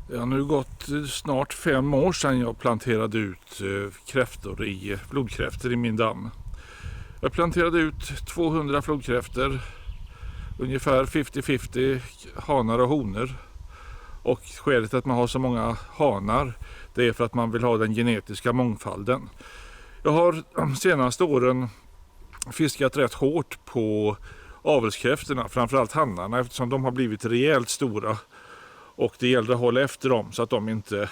Det har nu gått snart 5 år sedan jag planterade ut flodkräftor i min damm. Jag planterade ut 200 flodkräftor, ungefär 50-50 hanar och honor. Och skälet till att man har så många hanar, det är för att man vill ha den genetiska mångfalden. Jag har de senaste åren fiskat rätt hårt på avelskräftorna, framförallt hannarna, eftersom de har blivit rejält stora. Och det gäller att hålla efter dem så att de inte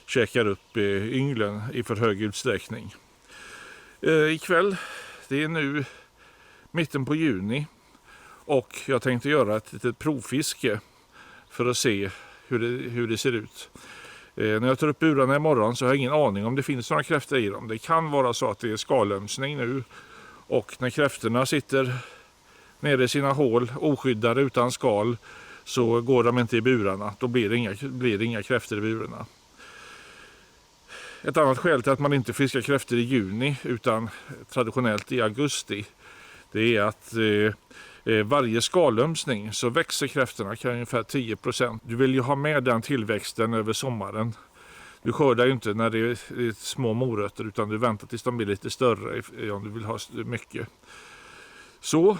käkar upp ynglen i för hög utsträckning. Ikväll, det är nu mitten på juni, och jag tänkte göra ett litet provfiske för att se hur det ser ut. När jag tar upp burarna imorgon så har jag ingen aning om det finns några kräftor i dem. Det kan vara så att det är skalömsning nu, och när kräftorna sitter nere i sina hål oskyddade utan skal så går de inte i burarna. Då blir det inga kräftor i burarna. Ett annat skäl till att man inte fiskar kräftor i juni utan traditionellt i augusti, det är att varje skalömsning så växer kräftorna kan ungefär 10%. Du vill ju ha med den tillväxten över sommaren. Du skördar ju inte när det är små morötter, utan du väntar tills de blir lite större om du vill ha mycket. Så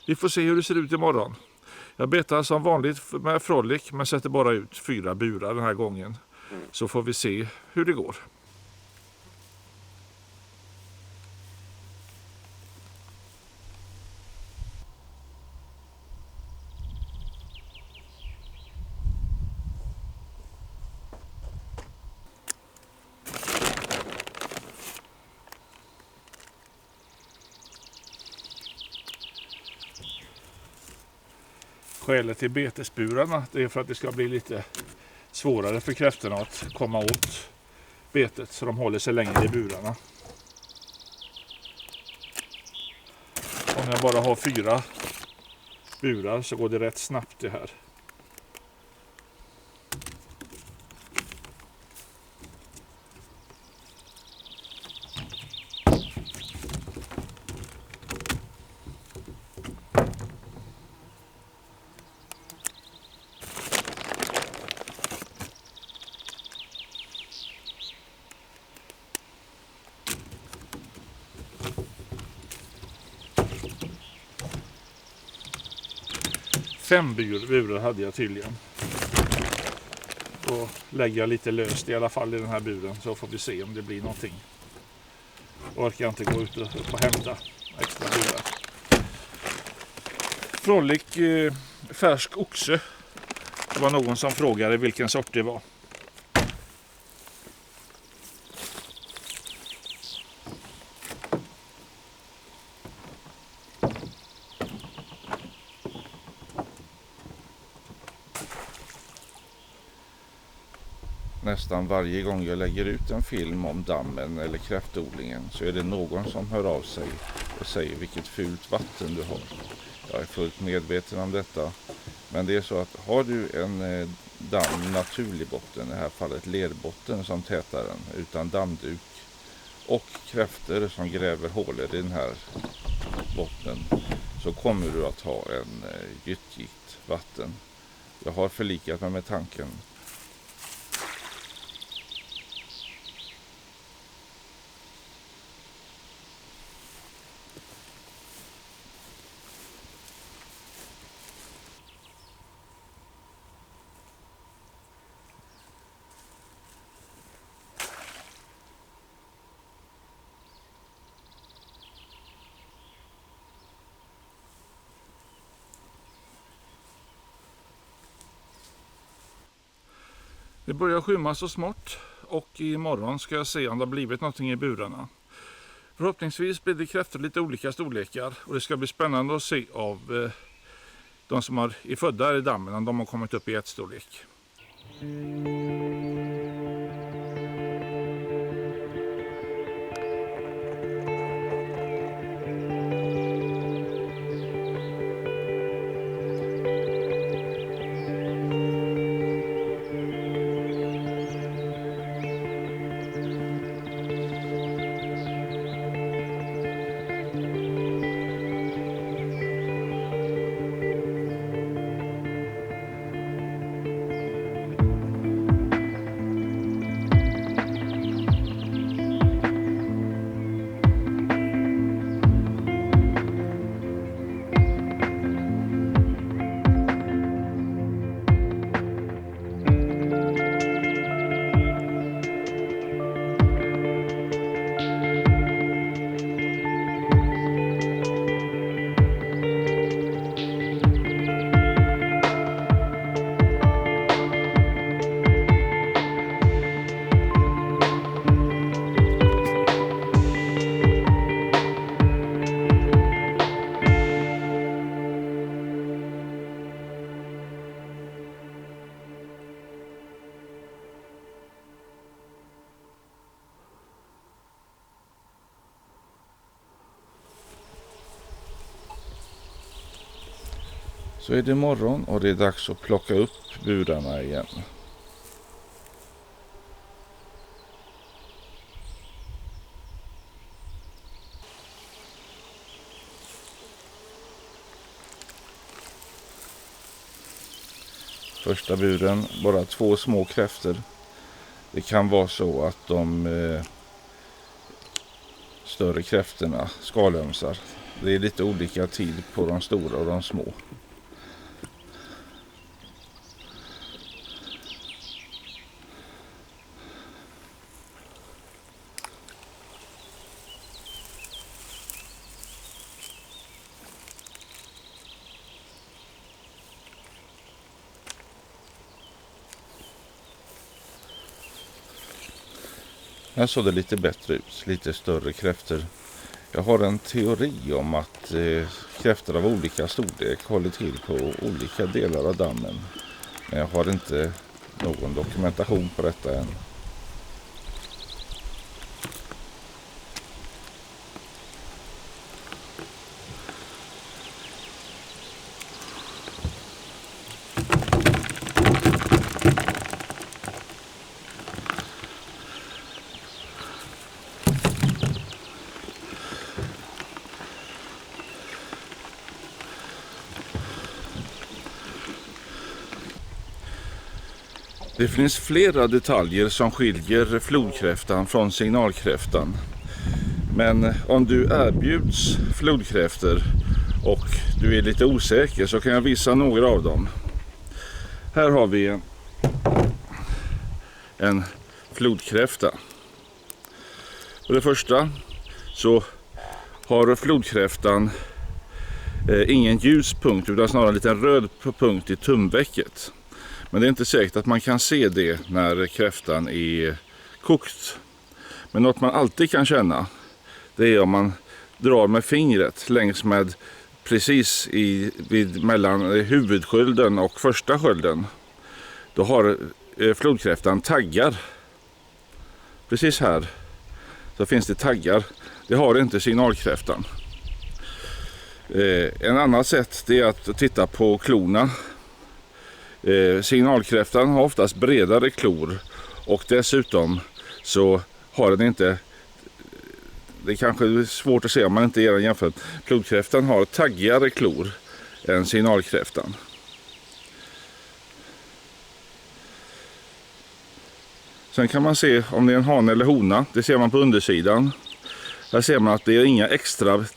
vi får se hur det ser ut imorgon. Jag betar som vanligt med Frolic, men sätter bara ut 4 burar den här gången. Så får vi se hur det går. Skälet till betesburarna, det är för att det ska bli lite svårare för kräftorna att komma åt betet, så de håller sig längre i burarna. Om jag bara har 4 burar så går det rätt snabbt det här. Fem burar hade jag tydligen. Då lägger jag lite löst i alla fall i den här buren, så får vi se om det blir någonting. Orkar jag inte gå ut och hämta extra burar. Frolic färsk oxe. Det var någon som frågade vilken sort det var. Nästan varje gång jag lägger ut en film om dammen eller kräftodlingen så är det någon som hör av sig och säger vilket fult vatten du har. Jag är fullt medveten om detta, men det är så att har du en damm naturlig botten, i det här fallet lerbotten som tätar den utan dammduk, och kräftor som gräver hål i den här botten, så kommer du att ha en gyttgikt vatten. Jag har förlikat mig med tanken. Det börjar skymma så smått, och imorgon ska jag se om det har blivit någonting i burarna. Förhoppningsvis blir det kräftor lite olika storlekar, och det ska bli spännande att se av de som är födda i dammen om de har kommit upp i ätstorlek. Så är det morgon och det är dags att plocka upp burarna igen. Första buren, bara 2 små kräftor. Det kan vara så att de större kräftorna skalömsar. Det är lite olika tid på de stora och de små. Här såg det lite bättre ut, lite större kräftor. Jag har en teori om att kräftor av olika storlek håller till på olika delar av dammen. Men jag har inte någon dokumentation på detta än. Det finns flera detaljer som skiljer flodkräftan från signalkräftan. Men om du erbjuds flodkräftor och du är lite osäker så kan jag visa några av dem. Här har vi en flodkräfta. För det första så har flodkräftan ingen ljus punkt utan snarare en liten röd punkt i tumvecket. Men det är inte säkert att man kan se det när kräftan är kokt. Men något man alltid kan känna, det är om man drar med fingret längs med precis mellan huvudskölden och första skölden. Då har flodkräftan taggar. Precis här så finns det taggar. Det har inte signalkräftan. En annan sätt det är att titta på klorna. Signalkräftan har oftast bredare klor och dessutom så har den inte, det kanske är svårt att se om man inte gör en jämförelse. Flodkräftan har taggigare klor än signalkräftan. Sen kan man se om det är en hane eller hona, det ser man på undersidan. Här ser man att det är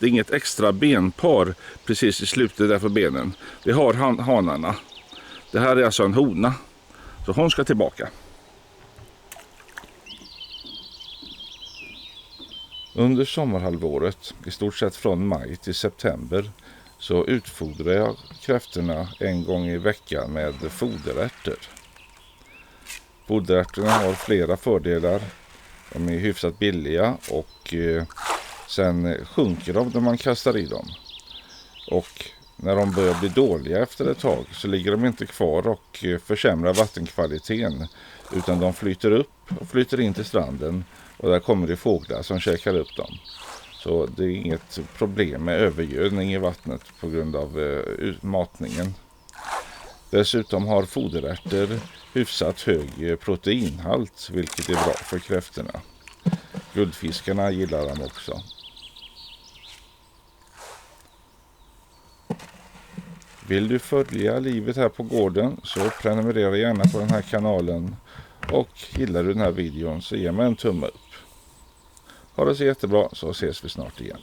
inget extra benpar precis i slutet där för benen. Det har hanarna. Det här är alltså en hona, så hon ska tillbaka. Under sommarhalvåret, i stort sett från maj till september, så utfodrar jag kräftorna en gång i veckan med foderärtor. Foderärtorna har flera fördelar. De är hyfsat billiga och sen sjunker de när man kastar i dem. Och när de börjar bli dåliga efter ett tag så ligger de inte kvar och försämrar vattenkvaliteten, utan de flyter upp och flyter in till stranden och där kommer det fåglar som käkar upp dem. Så det är inget problem med övergödning i vattnet på grund av matningen. Dessutom har foderärtor hyfsat hög proteinhalt, vilket är bra för kräftorna. Guldfiskarna gillar dem också. Vill du följa livet här på gården så prenumerera gärna på den här kanalen, och gillar du den här videon så ge mig en tumme upp. Ha det så jättebra, så ses vi snart igen.